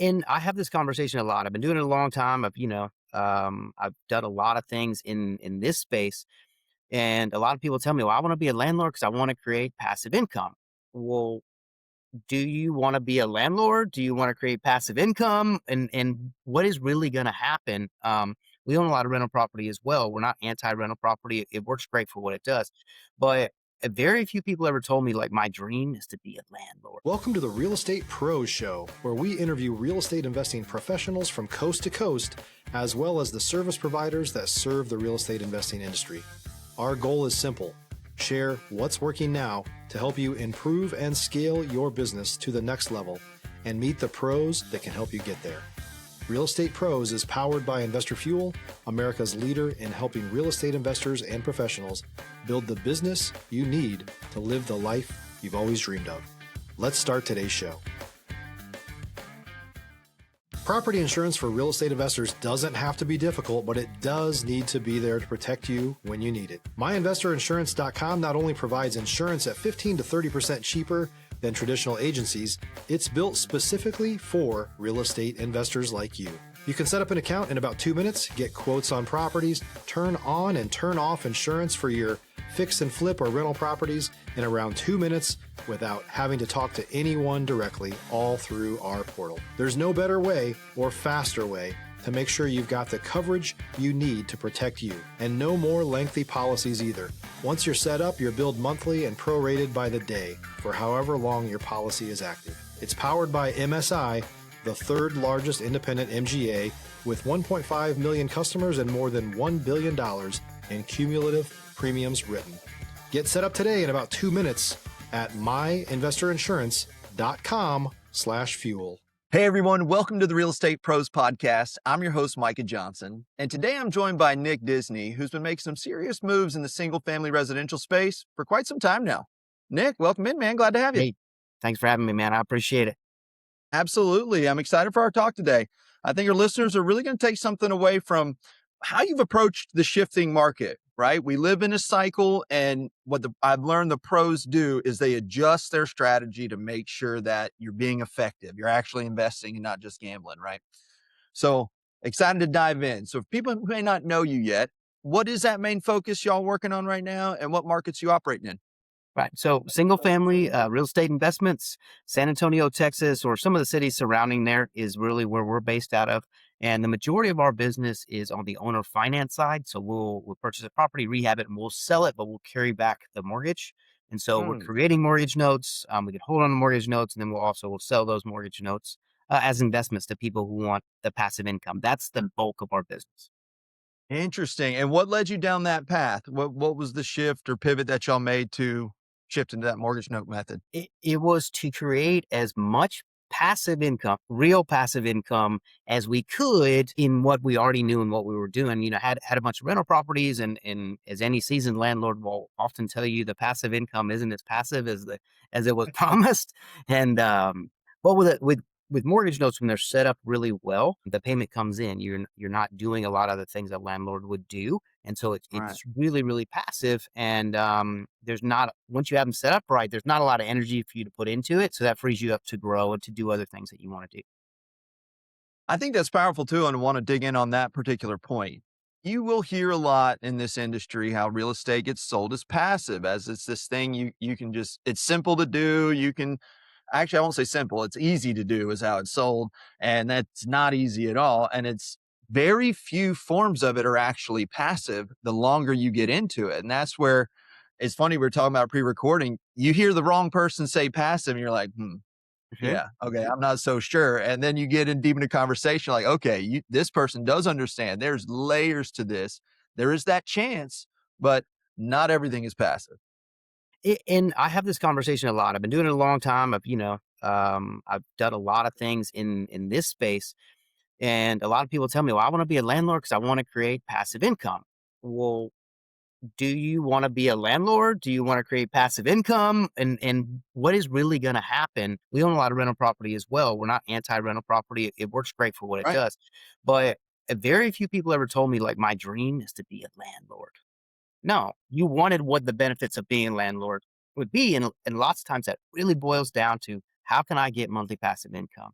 And I have this conversation a lot. I've been doing it a long time. I've done a lot of things in this space, and a lot of people tell me, "Well, I want to be a landlord because I want to create passive income." Well, do you want to be a landlord? Do you want to create passive income? And what is really going to happen? We own a lot of rental property as well. We're not anti-rental property. It works great for what it does, but very few people ever told me like my dream is to be a landlord. Welcome to the Real Estate Pros Show, where we interview real estate investing professionals from coast to coast, as well as the service providers that serve the real estate investing industry. Our goal is simple: share what's working now to help you improve and scale your business to the next level and meet the pros that can help you get there. Real Estate Pros is powered by Investor Fuel, America's leader in helping real estate investors and professionals build the business you need to live the life you've always dreamed of. Let's start today's show. Property insurance for real estate investors doesn't have to be difficult, but it does need to be there to protect you when you need it. MyInvestorInsurance.com not only provides insurance at 15 to 30% cheaper than traditional agencies, it's built specifically for real estate investors like you. You can set up an account in about 2 minutes, get quotes on properties, turn on and turn off insurance for your fix and flip or rental properties in around 2 minutes without having to talk to anyone directly, all through our portal. There's no better way or faster way to make sure you've got the coverage you need to protect you, and no more lengthy policies either. Once you're set up, you're billed monthly and prorated by the day for however long your policy is active. It's powered by MSI, the third largest independent MGA, with 1.5 million customers and more than $1 billion in cumulative premiums written. Get set up today in about 2 minutes at myinvestorinsurance.com/fuel. Hey everyone, welcome to the Real Estate Pros Podcast. I'm your host, Micah Johnson, and today I'm joined by Nick Disney, who's been making some serious moves in the single-family residential space for quite some time now. Nick, welcome in, man. Glad to have you. Hey, thanks for having me, man. I appreciate it. Absolutely. I'm excited for our talk today. I think our listeners are really going to take something away from how you've approached the shifting market, right? We live in a cycle, and I've learned the pros do is they adjust their strategy to make sure that you're being effective. You're actually investing and not just gambling, right? So excited to dive in. So if people who may not know you yet, what is that main focus y'all working on right now, and what markets you operating in? Right. So single family real estate investments, San Antonio, Texas, or some of the cities surrounding there is really where we're based out of. And the majority of our business is on the owner finance side. So we'll purchase a property, rehab it, and we'll sell it, but we'll carry back the mortgage. And so we're creating mortgage notes. We can hold on to mortgage notes, and then we'll sell those mortgage notes as investments to people who want the passive income. That's the bulk of our business. Interesting. And what led you down that path? What was the shift or pivot that y'all made to shift into that mortgage note method? It was to create as much passive income, real passive income as we could in what we already knew and what we were doing. Had a bunch of rental properties, and as any seasoned landlord will often tell you, the passive income isn't as passive as it was promised. And but with mortgage notes, when they're set up really well, the payment comes in. You're not doing a lot of the things that landlord would do. And so it's really, really passive. And there's not, once you have them set up right, there's not a lot of energy for you to put into it. So that frees you up to grow and to do other things that you want to do. I think that's powerful too, and I want to dig in on that particular point. You will hear a lot in this industry how real estate gets sold as passive, as it's this thing you can just, it's simple to do. You can actually, I won't say simple, it's easy to do is how it's sold. And that's not easy at all. And it's very few forms of it are actually passive the longer you get into it. And that's where it's funny. We're talking about pre-recording. You hear the wrong person say passive and you're like, yeah, okay, I'm not so sure. And then you get in deep into conversation like, okay, this person does understand. There's layers to this. There is that chance, but not everything is passive. And I have this conversation a lot. I've been doing it a long time. I've done a lot of things in this space. And a lot of people tell me, well, I want to be a landlord because I want to create passive income. Well, do you want to be a landlord? Do you want to create passive income? And what is really going to happen? We own a lot of rental property as well. We're not anti-rental property. It works great for what it does. But very few people ever told me, like, my dream is to be a landlord. No, you wanted what the benefits of being a landlord would be. And lots of times that really boils down to, how can I get monthly passive income?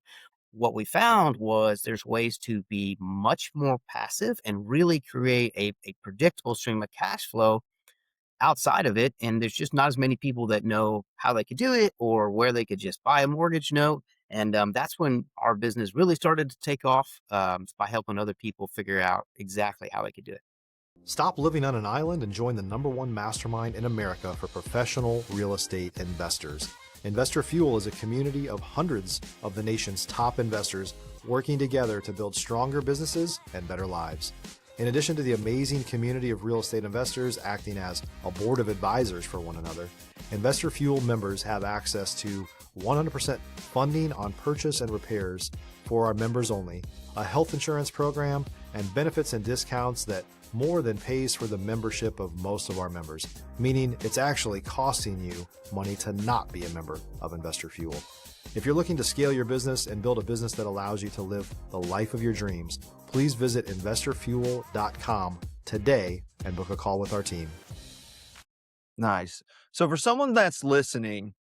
what we found was there's ways to be much more passive and really create a predictable stream of cash flow outside of it. And there's just not as many people that know how they could do it or where they could just buy a mortgage note. And that's when our business really started to take off, by helping other people figure out exactly how they could do it. Stop living on an island and join the #1 mastermind in America for professional real estate investors. Investor Fuel is a community of hundreds of the nation's top investors working together to build stronger businesses and better lives. In addition to the amazing community of real estate investors acting as a board of advisors for one another, Investor Fuel members have access to 100% funding on purchase and repairs for our members only, a health insurance program, and benefits and discounts that more than pays for the membership of most of our members, meaning it's actually costing you money to not be a member of Investor Fuel. If you're looking to scale your business and build a business that allows you to live the life of your dreams, please visit investorfuel.com today and book a call with our team. Nice. So for someone that's listening,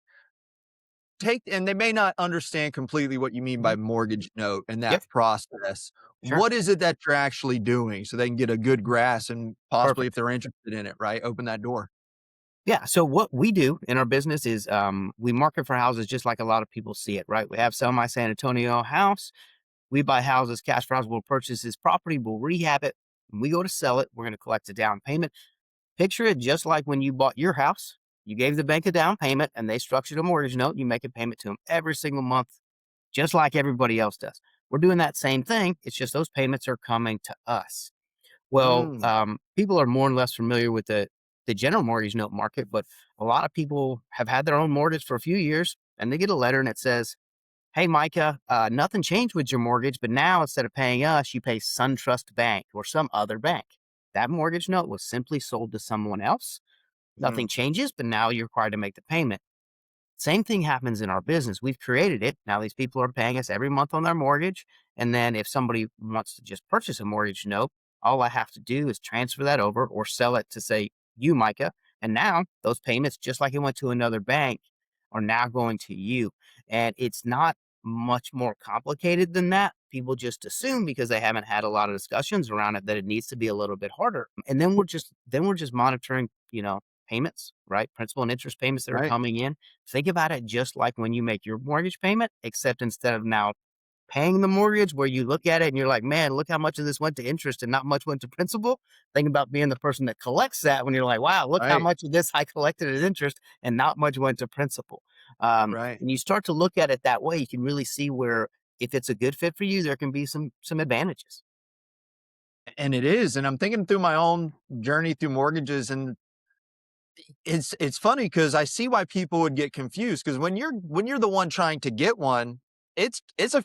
and they may not understand completely what you mean by Mhm. mortgage note and Yep, that process. sure. What is it that you're actually doing so they can get a good grasp and possibly, if Perfect. they're interested in it, right, open that door? Yeah. So what we do in our business is, we market for houses just like a lot of people see it, right? We have Sell My San Antonio house. We buy houses, cash for houses. We'll purchase this property. We'll rehab it. When we go to sell it, we're going to collect a down payment. Picture it just like when you bought your house. You gave the bank a down payment and they structured a mortgage note. You make a payment to them every single month, just like everybody else does. We're doing that same thing. It's just those payments are coming to us. Well, Mm, people are more and less familiar with the general mortgage note market, but a lot of people have had their own mortgage for a few years, and they get a letter and it says, "Hey, Micah, nothing changed with your mortgage, but now instead of paying us, you pay SunTrust Bank or some other bank." That mortgage note was simply sold to someone else. mm, Nothing changes, but now you're required to make the payment. Same thing happens in our business. We've created it. Now these people are paying us every month on their mortgage. And then if somebody wants to just purchase a mortgage note, all I have to do is transfer that over or sell it to say, you, Micah. And now those payments, just like it went to another bank, are now going to you. And it's not much more complicated than that. People just assume because they haven't had a lot of discussions around it that it needs to be a little bit harder. And then we're just monitoring, payments, right? Principal and interest payments that are right, coming in. Think about it just like when you make your mortgage payment, except instead of now paying the mortgage, where you look at it and you're like, man, look how much of this went to interest and not much went to principal. Think about being the person that collects that when you're like, wow, look how right, much of this I collected as interest and not much went to principal. right. And you start to look at it that way, you can really see where if it's a good fit for you, there can be some advantages. And it is, and I'm thinking through my own journey through mortgages, and it's funny because I see why people would get confused. Because when you're the one trying to get one, it's a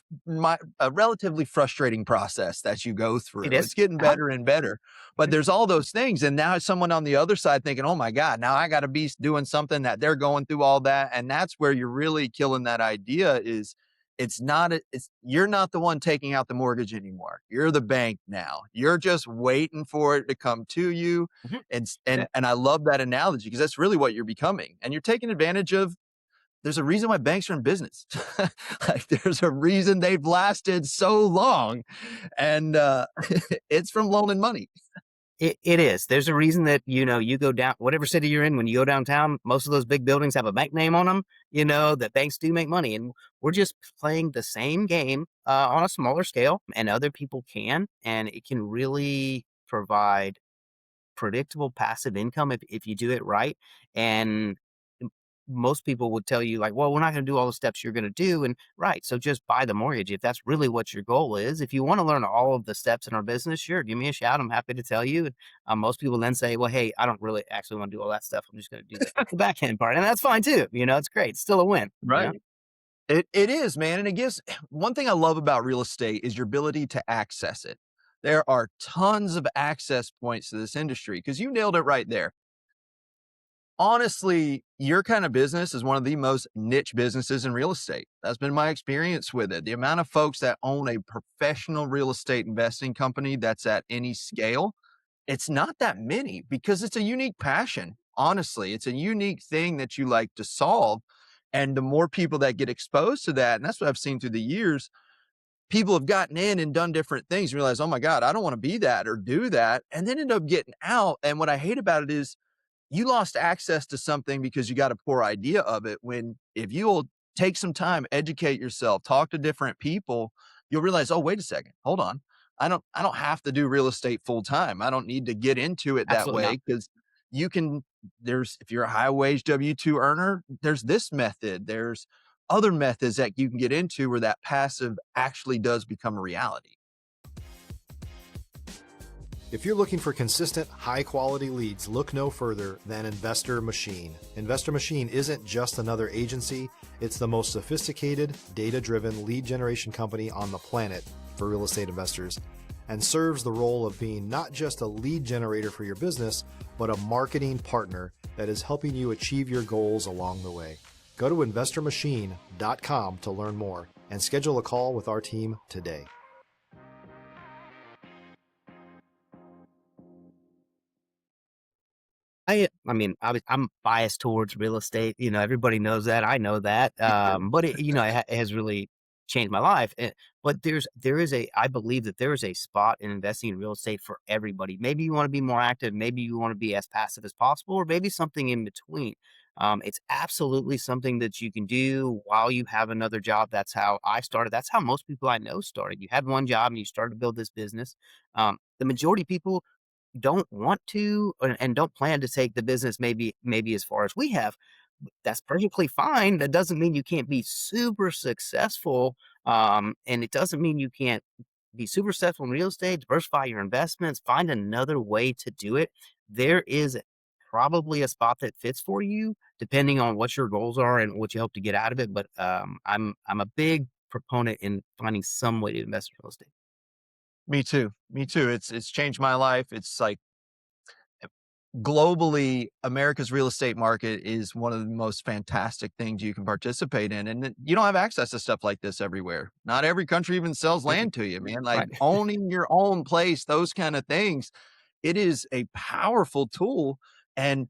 relatively frustrating process that you go It through. is. It's getting Uh-huh. better and better, but there's all those things, and now someone on the other side thinking, "Oh my god, now I gotta be doing something that they're going through all that," and that's where you're really killing that idea is it's you're not the one taking out the mortgage anymore. You're the bank now. You're just waiting for it to come to you, Mhm. and Yeah. and I love that analogy because that's really what you're becoming, and you're taking advantage of. There's a reason why banks are in business. Like, there's a reason they've lasted so long, and it's from loaning money. It is. There's a reason that, you go down whatever city you're in, when you go downtown, most of those big buildings have a bank name on them, that banks do make money. And we're just playing the same game on a smaller scale, and other people can. And it can really provide predictable passive income if you do it right. And most people would tell you like, well, we're not going to do all the steps you're going to do. And right. So just buy the mortgage. If that's really what your goal is, if you want to learn all of the steps in our business, sure, give me a shout. I'm happy to tell you. And most people then say, well, hey, I don't really actually want to do all that stuff. I'm just going to do the back end part. And that's fine too. It's great. It's still a win. Right. It is, man, and it gives one thing I love about real estate is your ability to access it. There are tons of access points to this industry because you nailed it right there. Honestly, your kind of business is one of the most niche businesses in real estate. That's been my experience with it. The amount of folks that own a professional real estate investing company that's at any scale, it's not that many because it's a unique passion. Honestly, it's a unique thing that you like to solve. And the more people that get exposed to that, and that's what I've seen through the years, people have gotten in and done different things and realize, oh my God, I don't want to be that or do that. And then end up getting out. And what I hate about it is you lost access to something because you got a poor idea of it. When if you'll take some time, educate yourself, talk to different people, you'll realize, oh, wait a second, hold on. I don't have to do real estate full time. I don't need to get into it that Absolutely not. way because you can there's if you're a high wage W-2 earner, there's this method. There's other methods that you can get into where that passive actually does become a reality. If you're looking for consistent, high-quality leads, look no further than Investor Machine. Investor Machine isn't just another agency, it's the most sophisticated, data-driven lead generation company on the planet for real estate investors, and serves the role of being not just a lead generator for your business, but a marketing partner that is helping you achieve your goals along the way. Go to investormachine.com to learn more and schedule a call with our team today. I'm biased towards real estate. Everybody knows that. I know that. But it has really changed my life. But I believe that there is a spot in investing in real estate for everybody. Maybe you want to be more active. Maybe you want to be as passive as possible, or maybe something in between. It's absolutely something that you can do while you have another job. That's how I started. That's how most people I know started. You had one job and you started to build this business. The majority of people don't want to and don't plan to take the business maybe as far as we have. That's perfectly fine. That doesn't mean you can't be super successful. And it doesn't mean you can't be super successful in real estate, diversify your investments, find another way to do it. There is probably a spot that fits for you, depending on what your goals are and what you hope to get out of it. But I'm a big proponent in finding some way to invest in real estate. Me too. Me too. It's changed my life. It's like globally, America's real estate market is one of the most fantastic things you can participate in. And you don't have access to stuff like this everywhere. Not every country even sells land to you, man. Like Right. owning your own place, those kind of things. It is a powerful tool. And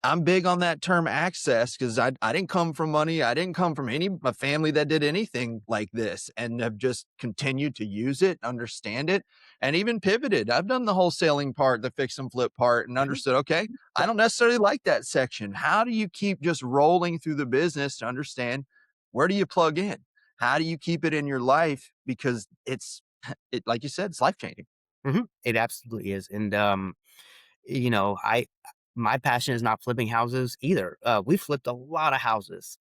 I'm big on that term access because I didn't come from money. I didn't come from a family that did anything like this and have just continued to use it, understand it, and even pivoted. I've done the wholesaling part, the fix and flip part, and Mhm. understood, okay, I don't necessarily like that section. How do you keep just rolling through the business to understand where do you plug in? How do you keep it in your life? Because like you said, it's life changing. It absolutely is. And I my passion is not flipping houses either. We flipped a lot of houses.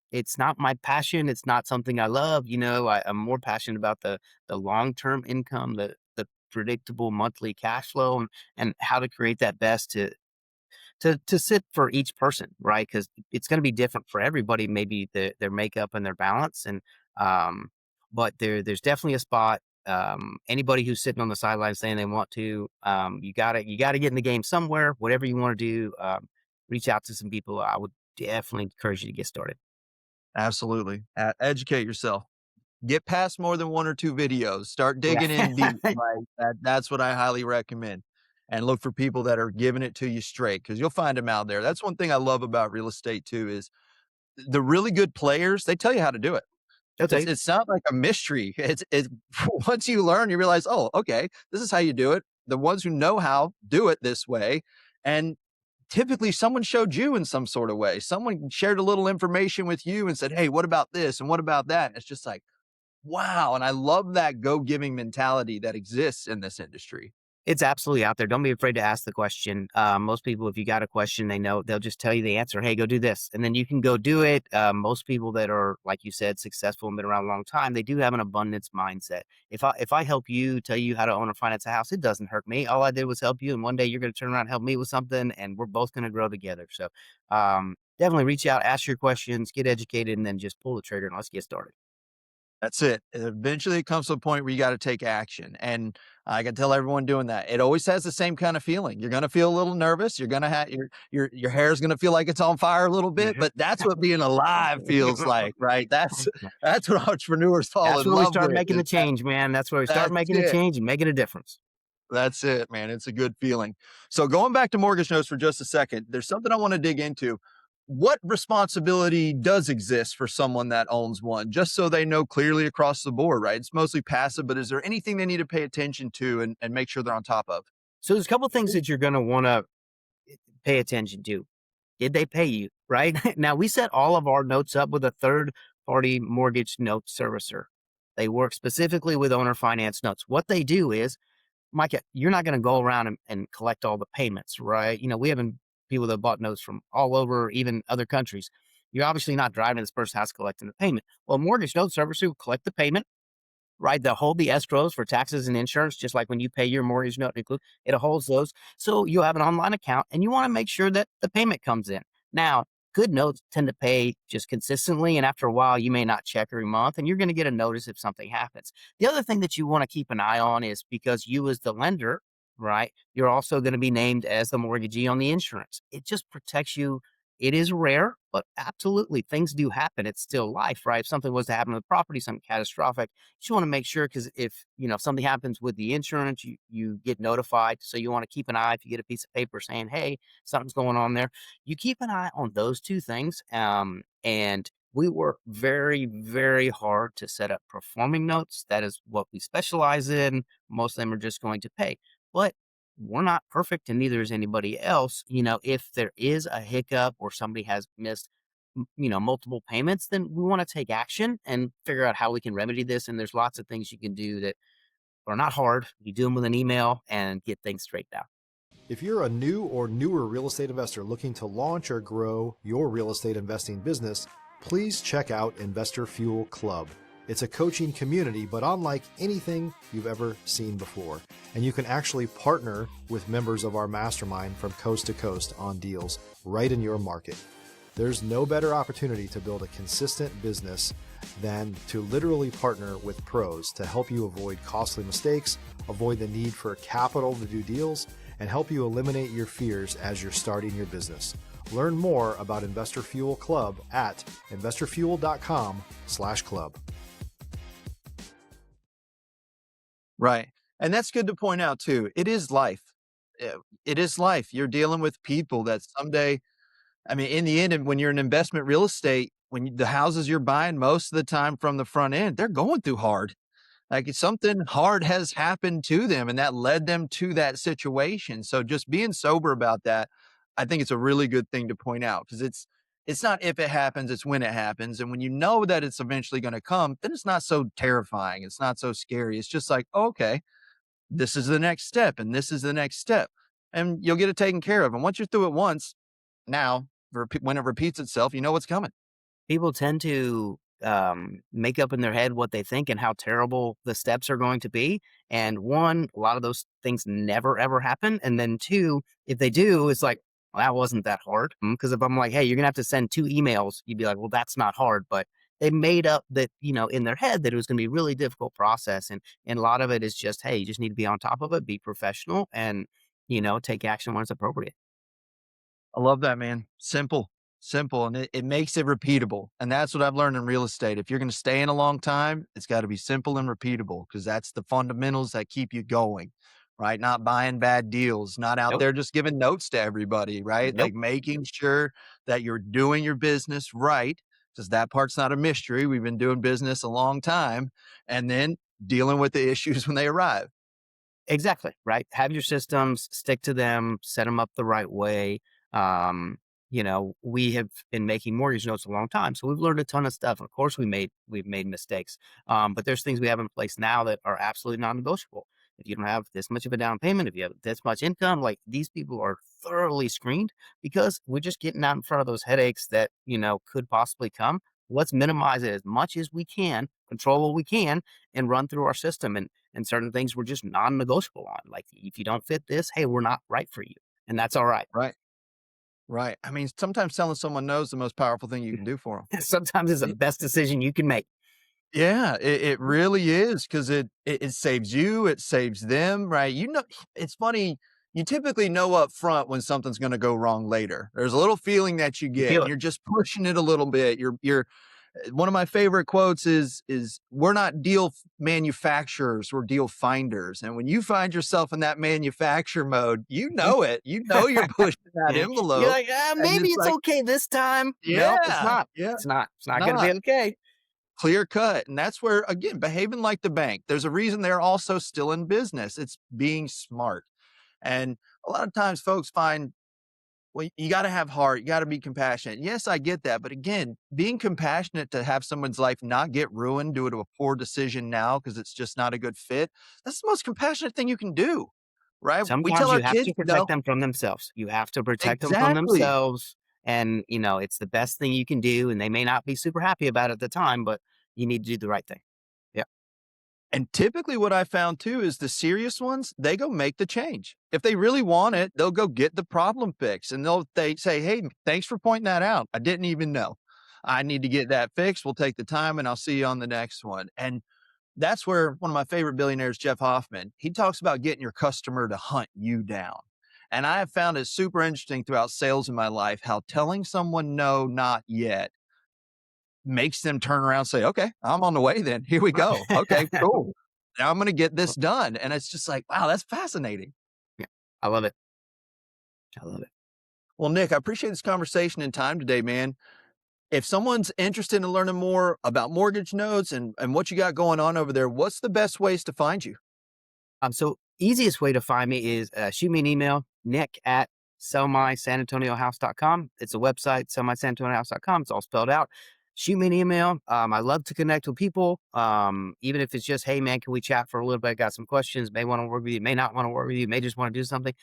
It's not my passion. It's not something I love. I'm more passionate about the long term income, the predictable monthly cash flow, and how to create that best to sit for each person, right? Because it's going to be different for everybody. Maybe their makeup and their balance, and um, but there's definitely a spot. Anybody who's sitting on the sidelines saying they want to, you gotta get in the game somewhere. Whatever you want to do, reach out to some people. I would definitely encourage you to get started. Absolutely. Educate yourself. Get past more than 1 or 2 videos. Start Yeah. digging in deep, right? That's what I highly recommend, and look for people that are giving it to you straight because 'cause you'll find them out there. That's one thing I love about real estate too is the really good players, they tell you how to do it. They'll tell you. It's not like a mystery. It's once you learn, you realize, "Oh, okay, this is how you do it." The ones who know how do it this way, and typically someone showed you in some sort of way. Someone shared a little information with you and said, "Hey, what about this and what about that?" And it's just like, wow, and I love that go-giving mentality that exists in this industry. It's absolutely out there. Don't be afraid to ask the question. Most people, if you got a question, they know they'll just tell you the answer. Hey, go do this, and then you can go do it. Most people that are, like you said, successful and been around a long time, they do have an abundance mindset. If I help you, tell you how to own or finance a house, it doesn't hurt me. All I did was help you, and one day you're going to turn around and help me with something, and we're both going to grow together. So, definitely reach out, ask your questions, get educated, and then just pull the trigger and let's get started. That's it. Eventually, it comes to a point where you gotta take action, and I can tell everyone doing that. It always has the same kind of feeling. You're gonna feel a little nervous. You're gonna have your hair is gonna feel like it's on fire a little bit, but that's what being alive feels like, right? That's what entrepreneurs fall That's in where we love start with making is the change, man. That's where we start that's making the it. change and making a difference. That's it, man. It's a good feeling. So going back to mortgage notes for just a second, there's something I wanna dig into. what responsibility does exist for someone that owns one, just so they know clearly across the board, right? It's mostly passive, but is there anything they need to pay attention to and make sure they're on top of? So there's a couple things that you're going to want to pay attention to. Did they pay you? Right. Now, we set all of our notes up with a third party mortgage note servicer. They work specifically with owner finance notes. What they do is, Micah, you're not going to go around and collect all the payments, right? We have people that bought notes from all over, even other countries. You're obviously not driving to this person's house collecting the payment. Well, mortgage note servicer will collect the payment, right? They'll hold the escrows for taxes and insurance, just like when you pay your mortgage note, it holds those. So you'll have an online account and you want to make sure that the payment comes in. Now, good notes tend to pay just consistently. And after a while, you may not check every month and you're going to get a notice if something happens. The other thing that you want to keep an eye on is because you as the lender, right, you're also going to be named as the mortgagee on the insurance. It just protects you. It is rare, but absolutely things do happen. It's still life, right? If something was to happen with property, something catastrophic, you just want to make sure, because if something happens with the insurance, you get notified. So you want to keep an eye. If you get a piece of paper saying, hey, something's going on there, you keep an eye on those two things. And we work very, very hard to set up performing notes. That is what we specialize in. Most of them are just going to pay. But we're not perfect and neither is anybody else. If there is a hiccup or somebody has missed, multiple payments, then we want to take action and figure out how we can remedy this. And there's lots of things you can do that are not hard. You do them with an email and get things straightened out. If you're a new or newer real estate investor looking to launch or grow your real estate investing business, please check out Investor Fuel Club. It's a coaching community, but unlike anything you've ever seen before. And you can actually partner with members of our mastermind from coast to coast on deals right in your market. There's no better opportunity to build a consistent business than to literally partner with pros to help you avoid costly mistakes, avoid the need for capital to do deals, and help you eliminate your fears as you're starting your business. Learn more about Investor Fuel Club at investorfuel.com/club. Right. And that's good to point out too. It is life. It is life. You're dealing with people that someday, I mean, in the end, and when you're in investment real estate, the houses you're buying most of the time from the front end, they're going through hard. Like something hard has happened to them and that led them to that situation. So just being sober about that, I think it's a really good thing to point out because it's not if it happens, it's when it happens. And when you know that it's eventually going to come, then it's not so terrifying. It's not so scary. It's just like, oh, okay, this is the next step and this is the next step. And you'll get it taken care of. And once you're through it once, now when it repeats itself, you know what's coming. People tend to make up in their head what they think and how terrible the steps are going to be. And one, a lot of those things never, ever happen. And then two, if they do, it's like, well, that wasn't that hard. Because if I'm like, hey, you're going to have to send 2 emails, you'd be like, well, that's not hard. But they made up that, in their head that it was going to be a really difficult process. And a lot of it is just, hey, you just need to be on top of it, be professional and, take action when it's appropriate. I love that, man. Simple. And it makes it repeatable. And that's what I've learned in real estate. If you're going to stay in a long time, it's got to be simple and repeatable because that's the fundamentals that keep you going, right? Not buying bad deals, not out Nope. there just giving notes to everybody, right? Nope. Like making sure that you're doing your business right because that part's not a mystery. We've been doing business a long time and then dealing with the issues when they arrive. Exactly. Right. Have your systems, stick to them, set them up the right way. We have been making mortgage notes a long time, so we've learned a ton of stuff. Of course, we've made mistakes, but there's things we have in place now that are absolutely non-negotiable. If you don't have this much of a down payment, if you have this much income, like these people are thoroughly screened because we're just getting out in front of those headaches that could possibly come. Let's minimize it as much as we can, control what we can, and run through our system. And certain things we're just non-negotiable on. Like if you don't fit this, hey, we're not right for you, and that's all right. Right. Right. I mean, sometimes telling someone no is the most powerful thing you can do for them. Sometimes it's the best decision you can make. Yeah, it really is because it saves you, it saves them, right? It's funny. You typically know up front when something's going to go wrong later. There's a little feeling that you You get, feel and it. you're just pushing it a little bit. You're One of my favorite quotes is we're not deal manufacturers, we're deal finders. And when you find yourself in that manufacture mode, you know it. You know you're pushing that Yeah. You're envelope. like, And maybe it's it's like, okay this time. No, it's yeah, not. yeah, It's not. It's not going to be not okay. clear cut. And that's where, again, behaving like the bank. There's a reason they're also still in business. It's being smart. And a lot of times folks find, well, you got to have heart. You got to be compassionate. Yes, I get that. But again, being compassionate to have someone's life not get ruined due to a poor decision now because it's just not a good fit. That's the most compassionate thing you can do, right? We tell Sometimes our you have kids, to protect no, them from themselves. You have to protect them from exactly. themselves. And, it's the best thing you can do. And they may not be super happy about it at the time, but you need to do the right thing. Yeah. And typically what I found too is the serious ones, they go make the change. If they really want it, they'll go get the problem fixed and they say, hey, thanks for pointing that out. I didn't even know. I need to get that fixed. We'll take the time and I'll see you on the next one. And that's where one of my favorite billionaires, Jeff Hoffman, he talks about getting your customer to hunt you down. And I have found it super interesting throughout sales in my life how telling someone no, not yet makes them turn around and say, okay, I'm on the way then. Here we go. Okay, cool. Now I'm going to get this done. And it's just like, wow, that's fascinating. Yeah. I love it. I love it. Well, Nick, I appreciate this conversation and time today, man. If someone's interested in learning more about mortgage notes and what you got going on over there, what's the best ways to find you? So easiest way to find me is shoot me an email, Nick at sellmysanantoniohouse.com. It's a website, sellmysanantoniohouse.com. It's all spelled out. Shoot me an email. I love to connect with people. Even if it's just, hey man, can we chat for a little bit? Got some questions, may want to work with you, may not want to work with you, may just want to do something.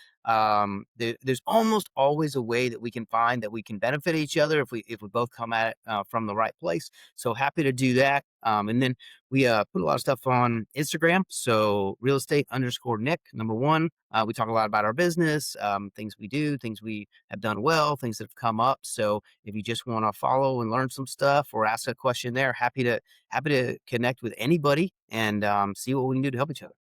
There's almost always a way that we can find that we can benefit each other if we both come at it from the right place. So happy to do that. And then we put a lot of stuff on Instagram. So real estate _ Nick, number one. We talk a lot about our business, things we do, things we have done well, things that have come up. So if you just want to follow and learn some stuff or ask a question there, happy to connect with anybody and see what we can do to help each other.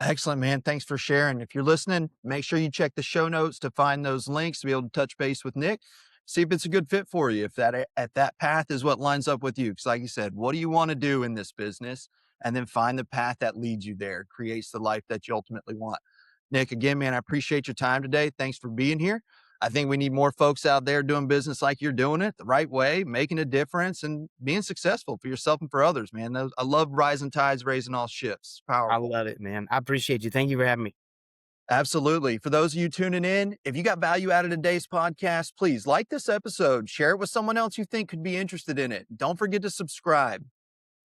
Excellent, man. Thanks for sharing. If you're listening, make sure you check the show notes to find those links to be able to touch base with Nick. See if it's a good fit for you. If that path is what lines up with you. Because like you said, what do you want to do in this business? And then find the path that leads you there, creates the life that you ultimately want. Nick, again, man, I appreciate your time today. Thanks for being here. I think we need more folks out there doing business like you're doing it the right way, making a difference and being successful for yourself and for others, man. I love rising tides, raising all ships. I Powerful. love it, man. I appreciate you. Thank you for having me. Absolutely. For those of you tuning in, if you got value out of today's podcast, please like this episode, share it with someone else you think could be interested in it. Don't forget to subscribe.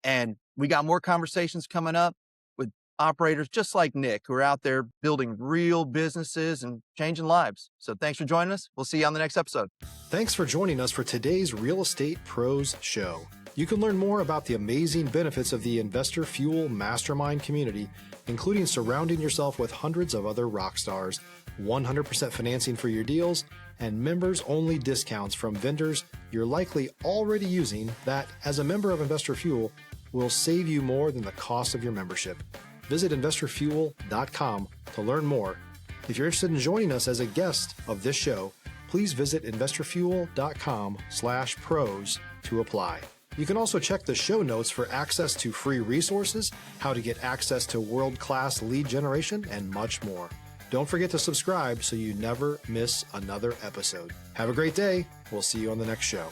And we got more conversations coming up with operators just like Nick who are out there building real businesses and changing lives. So thanks for joining us. We'll see you on the next episode. Thanks for joining us for today's Real Estate Pros Show. You can learn more about the amazing benefits of the Investor Fuel Mastermind community, including surrounding yourself with hundreds of other rock stars, 100% financing for your deals, and members-only discounts from vendors you're likely already using that, as a member of Investor Fuel, will save you more than the cost of your membership. Visit investorfuel.com to learn more. If you're interested in joining us as a guest of this show, please visit investorfuel.com/pros to apply. You can also check the show notes for access to free resources, how to get access to world-class lead generation, and much more. Don't forget to subscribe so you never miss another episode. Have a great day. We'll see you on the next show.